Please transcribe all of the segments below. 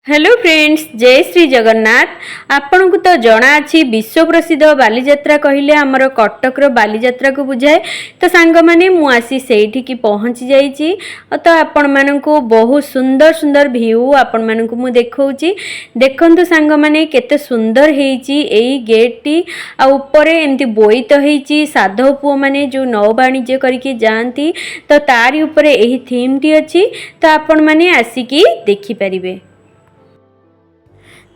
Hello friends, जय श्री जगन्नाथ। आपन को तो जना अच्छी विश्व प्रसिद्ध बालीजात्रा कहले आमर कटक बालीजात्रा को बुझाए। तो सांग माने मु आसी सेठी की पहुंची जाइछि। तो आपण मानन को बहुत सुंदर सुंदर व्यू आपण मानन को मु देखौछि। देखंतु सांग माने केते सुंदर हेछि एई गेट टी आ ऊपर एमती बोईत हेछि साधव पुओ माने जो नौ वाणिज्य करके जानती। तो तारी ऊपर एही थीम टी अछि। तो आपण माने आसीकी देखि परिबे।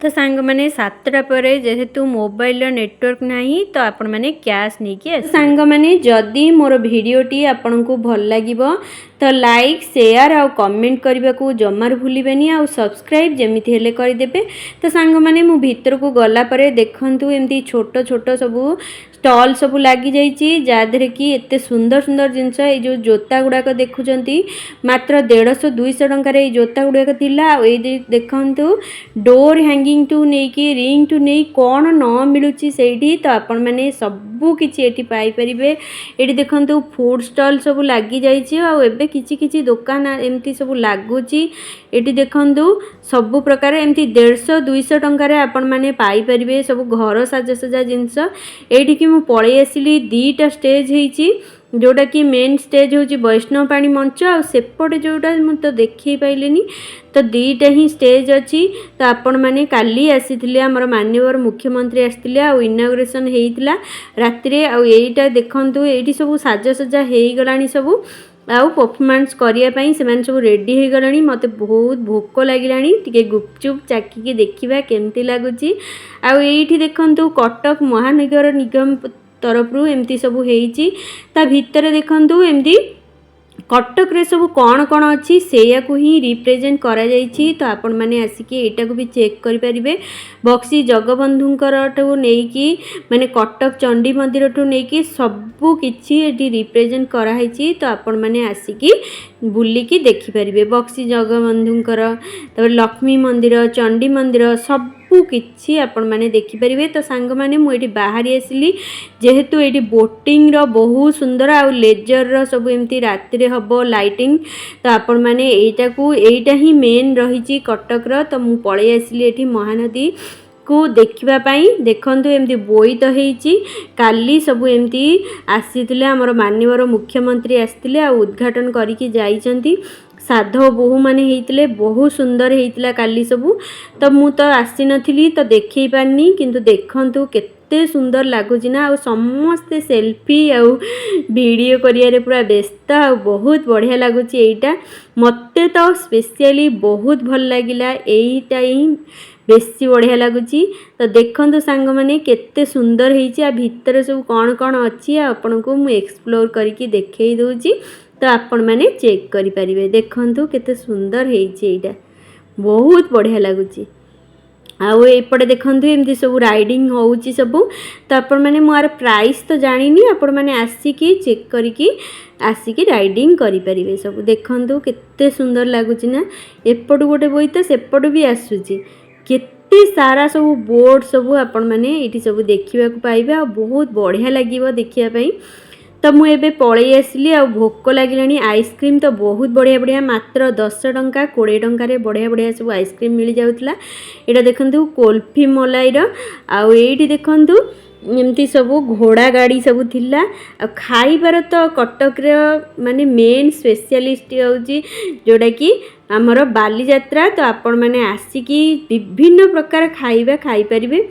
तो सांग माने 7टा पर जेहेतु मोबाइल नेटवर्क नहीं तो आपण माने कैश नहीं कि सांग माने जदी मोर वीडियोटी आपण को भल लागिबो तो लाइक शेयर और कमेंट करने को जमार भूलिबेनी और सब्सक्राइब जमीती हेले कर देबे। तो सांग माने मु भीतर को गला परे देखंतु एमती छोट छोट सब स्टॉल सब लगी जाइछि जादरे कि एते सुंदर सुंदर जिनस ए जो जोता गुड़ाक देखुचंती मात्र 150-200 टंकार ए जोता गुड़ाक थिला। आ ए देखंतु डोर हैंगिंग टू नहीं कि रिंग टू नहीं कौन न मिलुची सेठी। तो आपण माने सबु किछि एठी पाई परिबे। एठी देखंतु फूड स्टॉल सब लगी जाइछि आ एबे किछि किछि दुकान एमती सब लागुची। एठी देखंतु सबु प्रकार एमती 150-200 टंकार आपण माने पाई परिबे सब घर साजसजा जिनस। एठी कि मु पळै आसिली 2टा स्टेज हेछि जोटा कि मेन स्टेज होची वैष्णव पाणी मंच आ सेपटे जोटा मु तो देखि पाइलेनी। तो 2टा ही स्टेज अछि। तो आपण माने काली आसीथिले हमर माननीय मुख्यमंत्री आसीथिले आ इनॉग्रेशन हेइतिला रात्रि आ एइटा देखंतु एठी सब साजसजा हेइ गलानी सब आउ परफॉर्मेंस करिया पई सेमान सब रेडी हे गलानी। मते बहुत भोक लागिलानी टिके गुपचुप चाकी के देखिबा केमती लागुची। आ एइठी देखंतु कटक महानगर निगम तरफ एमती सब हेइची। ता भितर देखंतु एमती कटक रे सब कौन कौन अच्छी से को ही रिप्रेजेंट करा जाइछि। तो आपण माने आसिकी एटा को भी चेक करि परिबे। बक्सी जगबंधुंकर ठू नेकी माने कटक चंडी मंदिर ठू नेकी सबु किछि एटी रिप्रेजेंट करा हैछि। तो आपण माने आसिकी बुलिकी देखि परिबे। बक्सी जगबंधुंकर तब लक्ष्मी मंदिर चंडी मंदिर सबु किछि आपण माने देखि परिबे। तो सांग माने मु एटी बाहरी आसिली जेहेतु एटी बोटिंग रो बहुत सुंदर आ लेजर रो सब एमती राति रे हबो लाइटिंग। तो आपण माने एटा ही मेन रहिछि कटक रो। तो मु पळै आसिली एटी महानदी को देखिबा पई। देखंतु एमती बोईत हेइछि काली सब एमती आसीथिले हमर माननीय मुख्यमंत्री आसीथिले आ उद्घाटन करिकि जाइचंती। साधव बहु माने हेइतिले बहुत सुंदर हेइतिला काली सबु। तो मु तो आसी नथिली तो देखै पानी किंतु देखंतु केते सुंदर लागुची ना। आ समस्ते सेल्फी आ वीडियो करियारे पूरा व्यस्त आ बहुत बढ़िया लागुची। एइटा मते तो स्पेशली बहुत भल लागिला। एइटा ही बेसी बढ़िया लगुची। तो देखंतु सांग माने केते सुंदर हेइची आ भितर सब कौन कौन अच्छी आपण को मु एक्सप्लोर करके देखै दउची। तो आपण माने चेक करि परिबे। देखंतु केते सुंदर हेइची एइटा बहुत बढ़िया लगुची। आउ एपटे देखंतु एमती सब राइडिंग होउची सब। तो आपण माने मोर प्राइस तो जानिनी आपण माने आसीकी चेक करिकी आसीकी राइडिंग करि परिबे सब। देखंतु केते सुंदर लागुची ना। एपटु गोटे बोई तो सेपटु भी आसुची केते सारा सब बोर्ड सब आपण माने एठी सब देखिबा को पाइबे आ बहुत बढ़िया लागिवो देखिया पई। तो मु एबे पळै आसिली आ भोक लागिलानी। आइसक्रीम तो बहुत बढ़िया बढ़िया मात्र 10 टंका 20 टंका रे बढ़िया बढ़िया सब आइसक्रीम मिल जाउतला। एटा देखंतु कुल्फी मलाई रो आ एठी देखंतु एमती सब घोड़ा गाड़ी सब थिला। आ खाइबार तो कटक रे माने मेन स्पेशलिस्ट होउची जोडा कि हमर बालीजात्रा। तो आपण माने आसीकी विभिन्न प्रकार खाइबा खाइ परिबे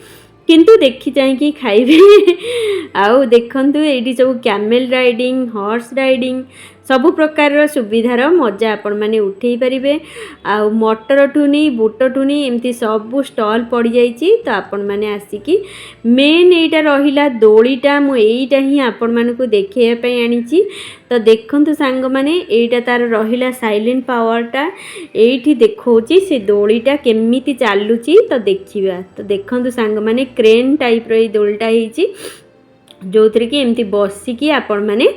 किंतु देखि चाहि कि खाइबे। आउ देखंतु एठी सब कैमल राइडिंग हॉर्स राइडिंग सबु प्रकार रो सुविधार मजा आपण माने उठेई परिबे। आउ मटर ठुनी बुट ठुनी एमती सबु स्टॉल पड़ी जाइछि। तो आपण माने आसीकी मेन एटा रहिला दोळीटा मु एइटा ही आपण मानकु देखैया पई आनिछि। तो देखंतु सांग माने एइटा तार रहिला साइलेंट पावरटा एइठी देखौछि से दोळीटा केमिति चालुछि। तो देखिबा। तो देखंतु सांग माने क्रेन टाइप रो दोळीटा हेछि जो थरे कि एमती बसिकी आपण माने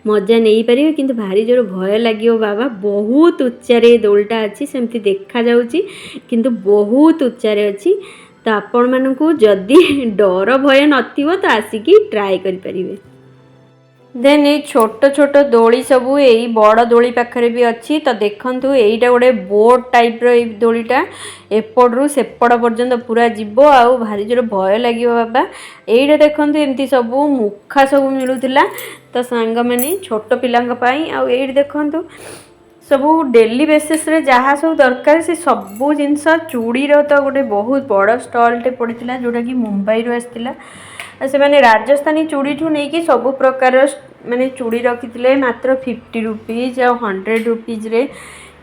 मजा नहीं पारे। किंतु भारी जोर भय लागियो बाबा बहुत उच्चारे दोलटा अच्छी सेमती देखा जाउची किंतु बहुत उच्चारे अच्छी। तो आपण मानकु जदी डर भय नथिवो तो आसिकी ट्राई करि परिबे। देन ये छोट छोट दोली सबू यही बड़ दोली पाखे भी अच्छी तो देखु यहीटा गोटे बोट टाइप रोलीटा एपटू सेपट पर्यंत पूरा जीव आउ भारी जोर भय लगे बाबा यहीटा देखु एमती सब मुखा सब मिलूला तो सांग मैंने छोट पिलांई आउ ये देखु सब डेली बेसिस रे जहाँ सब दरकार से सबू जिनस चूड़ीर तो गोटे बहुत बड़ स्टॉलटे पड़ता जोटा कि मुंबई रू आसला से मैंने राजस्थानी चूड़ी ठू नहीं कि सब प्रकार माने चूड़ी रखी मात्र 50 रुपीज आ 100 रुपीज रे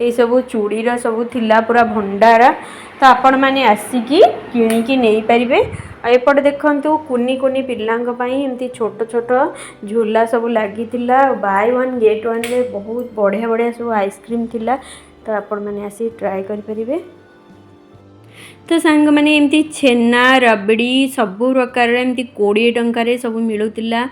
ये सब चूड़ीर सब थिला पूरा भंडारा तो आपण मैंने आसिकी किणिकी नहीं पारे। एपटे देखु कुनी कुनी पिलांई एमती छोट छोट झूला सब लगी बाय वन गेट वन रे बहुत बढ़िया बढ़िया सब आइसक्रीम थिला तो आपण मैंने आसी ट्राए करें। तो सांग मैंने एमती छेना रबड़ी सबू प्रकार एमती 20 टंकार सब मिलूला।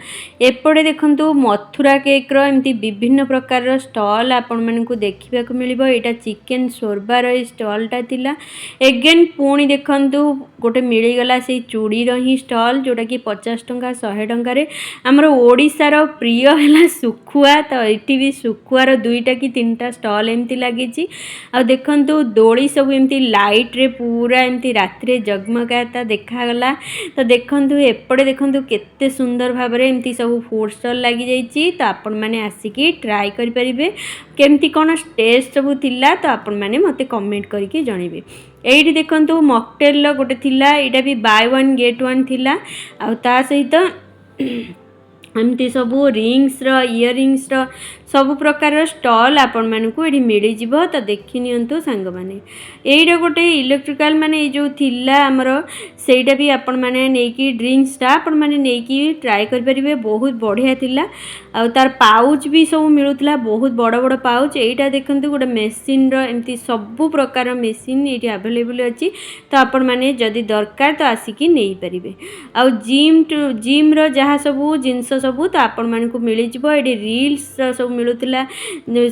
एपटे देखु मथुरा केक्र एमती विभिन्न प्रकार स्टॉल आपण मानकु देखा मिल यहाँ चिकेन शोरबार स्टॉलटा थिला एगेन पुणी देखु गोटे मिलगला से चूड़ीर ही स्टॉल जोटा कि 50 टंका 100 टंकार आमर ओडिशार प्रिय है सुखुआ तो ये भी सुखुआर 2टा कि 3टा स्टॉल एमती लगी आ देखु दोली सब एमती लाइट रे पूरा एमती रात्रि जगमगाता देखागला तो देखु एपटे देखु केते सुंदर भाव में एमती सब फूड स्टॉल लगी जाइए तो आपण मैंने आसिकी ट्राए करें केमती कौन टेस्ट सब थिला तो आपण मैंने मते कमेंट करके जनइबे। एठी देखु मॉकटेल गोटे थिला एटा भी बाय वन गेट वन थिला आ ता सहित एमती सब रिंग्स इयरिंग्स सब प्रकार स्टॉल आपण मानकु एठी मिली जिवो तो देखि नियंतु सांग माने एइडा गोटे इलेक्ट्रिकल माने ए जो थिला हमर सेटा भी आपण माने नेकी ड्रिंक्स टा आपण माने नेकी ट्राई कर परिबे बहुत बढ़िया थिला आ तार पाउच भी सब मिलुतला बहुत बड़ बड़ पाउच एइटा देखंतु गोटे मशीन रो एमती सब प्रकार मशीन एठी अवेलेबल अछि तो आपण माने जदी दरकार तो आसिकी नेई परिबे। आ जिम रो जहा सब जिंस सब तो आपण मानकु मिली जिवो एठी रील्स सब मिलूला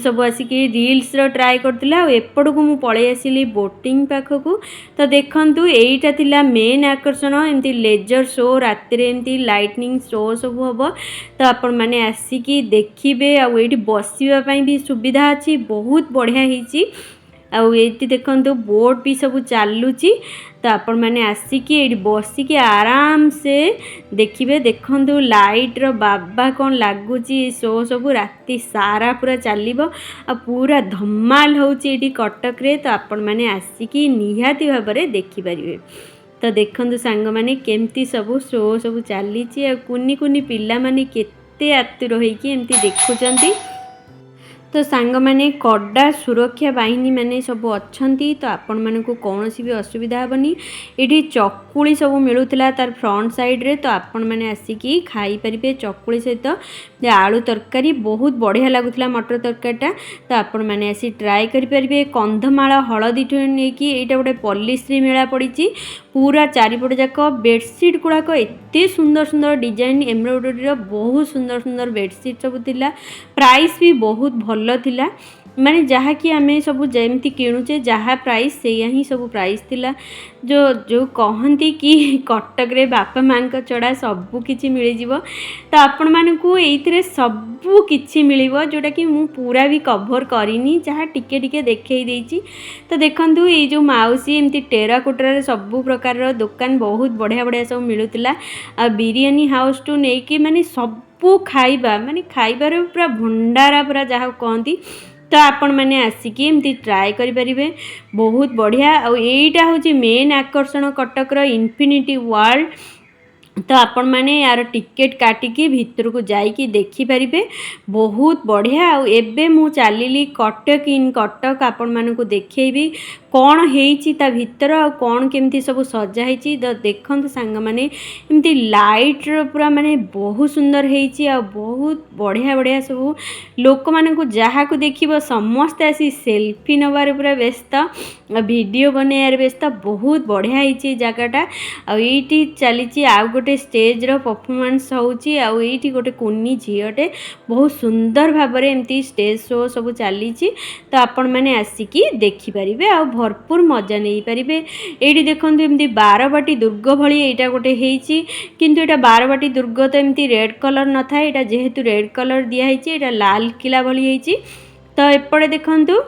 सब आसिकी रील्स ट्राए करथिला एपटू को मु पळे आसिली बोटिंग पाखकू तो देखंतु एइटा थिला मेन आकर्षण एमती लेजर शो राति रे एमती लाइटनिंग शो सब हबो तो आपण माने आसिकी देखिबे आ एठी बसिबा पई भी सुविधा अछि बहुत बढ़िया हिची आ एठी देखंतु बोट भी सब चालुची तो आपण मैंने आसिकी ये बसिकी आराम से देखिए देखु लाइट रो बाबा कौन लगुच शो सब राति सारा पूरा चलो आ पूरा धमाल होची कटक रे तो आपण मैंने आसिकी निहाती भाव में देखिपारे। तो देखु सांग मैंने केमती सब शो सब चली कुनी कुनी पिला माने केते आतुर होइकी एमती देखुचंती तो सांग मैंने कड़ा सुरक्षा बाहिनी मैंने सब अच्छी तो आपण मानकु कौन भी असुविधा हेनी ये चकुली सब मिलूला तार फ्रंट साइड रे तो आपण मैंने आसिकी खाई पारे चकुली सहित आलू तरकारी बहुत बढ़िया लगुला मटर तरकारीटा तो आपण मैंने आसी ट्राए करें। कंधमाल हलदी नहीं कि यहाँ गोटे पल्लीश्री मेला पड़ी पूरा चारिपट जाक बेडसीट गुड़ाक एत सुंदर सुंदर डिजाइन एम्ब्रॉयडरी बहुत सुंदर सुंदर बेडसीट सब थिला प्राइस भी बहुत भल थिला माने जहाँ कि आम सब जमती किणुचे जहाँ प्राइस से ही सब प्राइस थिला जो जो कहती कि कटक रे बापा माँ चढ़ा सबू किछि मिल जिवो तो आपण मानकु एइथिरे सबू किछि मिलिवो जोटा कि मु पूरा भी कवर करिनी जहाँ टिके टिके देखई देइछि। तो देखंतु ये जो माउसी एमती टेराकोटा रे सबू प्रकार दुकान बहुत बढ़िया बढ़िया सब मिलुतला आ बिरियानी हाउस टू नहीं कि माने सबू खाइबा माने खाइबार पूरा भंडारा पूरा जहाँ कहती तो आपण मैंने आसिकी एमती ट्राए करें बहुत बढ़िया। आ एटा हूँ मेन आकर्षण कटक इन्फिनिटी वर्ल्ड तो आपण मैंने यार टिकेट काटिकी भितर को जाइकी देखिपारे बहुत बढ़िया। एबे मु चलिली कटक इन कटक आपण मानकु देखैबी कौन होती ता भितर आ कौन केमती सब सजा होती तो देखते सांग मैंने एमती लाइट पूरा माने बहुत सुंदर होती आ बहुत बढ़िया बढ़िया सब लोक मानकु जहाँ को देखिबो समस्ते आसी सेल्फी नबार पूरा व्यस्त वीडियो बनैयार व्यस्त बहुत बढ़िया होती जगटा आईटी चली आउ गोटे स्टेज रो परफॉर्मेंस होउची आउ एठी गोटे कुन्नी झियोटे बहुत सुंदर भाबरे एमती स्टेज शो सब चली तो आपण मैंने आसिकी देखिपारे आ भरपूर मजा नहीं पारे। ये देखो एमती बारबाटी दुर्ग भली यहाँ गोटे होती किंतु यहाँ बारबाटी दुर्ग तो एमती रेड कलर न था यहाँ जेहेतु रेड कलर दिखाई लाल किला भली होती। तो एपटे देखंतु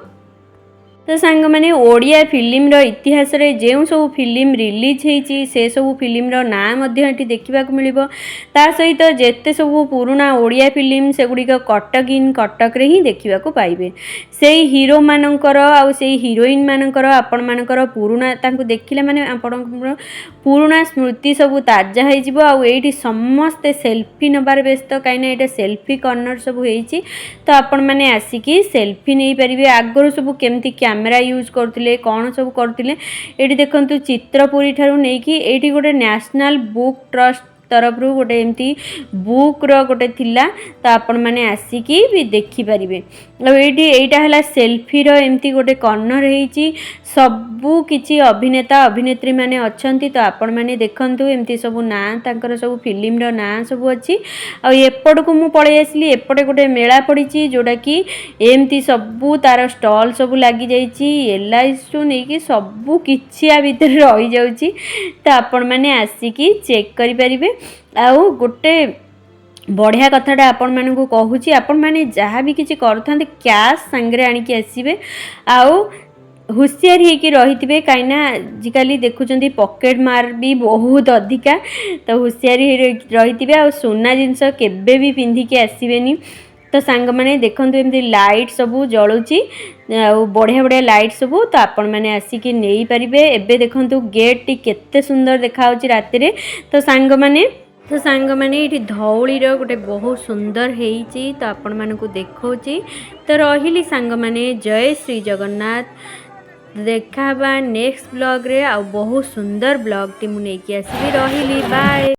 तो सांग मैंने ओडिया फिल्म रो इतिहास रे जो सब फिल्म रिलीज होती से सब फिल्म रो नाम देखा मिलिबो। ता सहित जेते सब पुराना ओडिया फिल्म से गुड़िक कटक इन कटक रे ही देखा पाइबे। से हीरो मानकर आउ से हीरोइन मानकर आपण मानकर पुराना तांको देखिले माने आपण पुराना स्मृति सब ताजा हो जिवो। आउ एठी समस्ते सेल्फी नबार व्यस्त कहीं एटा सेल्फी कॉर्नर सब होईची तो आपण माने आसिकी सेल्फी नहीं पारिबे। आगर सब केमती कैमेरा यूज करथिले कौन सब करथिले एठी देखंतु चित्रपुरी ठारू नै कि एठी गोटे नेशनल बुक ट्रस्ट तरफ रू गोटे एमती बुक रो गोटे थिला तो आपण माने आसिकी भी देखि परिबे। एठी एटा हला सेल्फी रो एमती गोटे कॉर्नर हेची सबु किछि अभिनेता अभिनेत्री माने अछंती तो आपण माने देखंतु एमती सब ना तांकर सब फिल्म रो ना सब अछि। आ एपड को मु पळे आसली एपटे गोटे मेला पड़ीची जोडा कि एमती सबु तार स्टॉल सब लागि जाईची एलआईसी टू नै कि सबु किछि आ भीतर रहि जाउची तो आपण माने आसिकी चेक करि परिबे। आउ गोटे बढ़िया कथाटा आपण मानकु कहूची आपण माने जहाँ भी किछि करथांते कैश संगरे आनिकी आसीबे आउ हुशियार होकर रही कहीं आजिकल देखुं पॉकेट मार भी बहुत अधिका तो हुशियार रही आ सुना जिनस केबे भी पिंधिकी आसबेनी। तो सांग मैंने देखते एमती लाइट सबू जलुची बढ़िया बढ़िया लाइट सबू तो आपण मैंने आसिकी नहीं पारे। एबे देखंतु गेट टी केते सुंदर देखा राति रे। तो सांग मैंने ये धौली गोटे बहुत सुंदर होती तो आपण मानकु देखौची। तो रहिली सांग मैंने जय श्री जगन्नाथ देखा नेक्स्ट ब्लॉग रे आ बहुत सुंदर ब्लॉग टी मु नहीं आसबी रहिली बाय।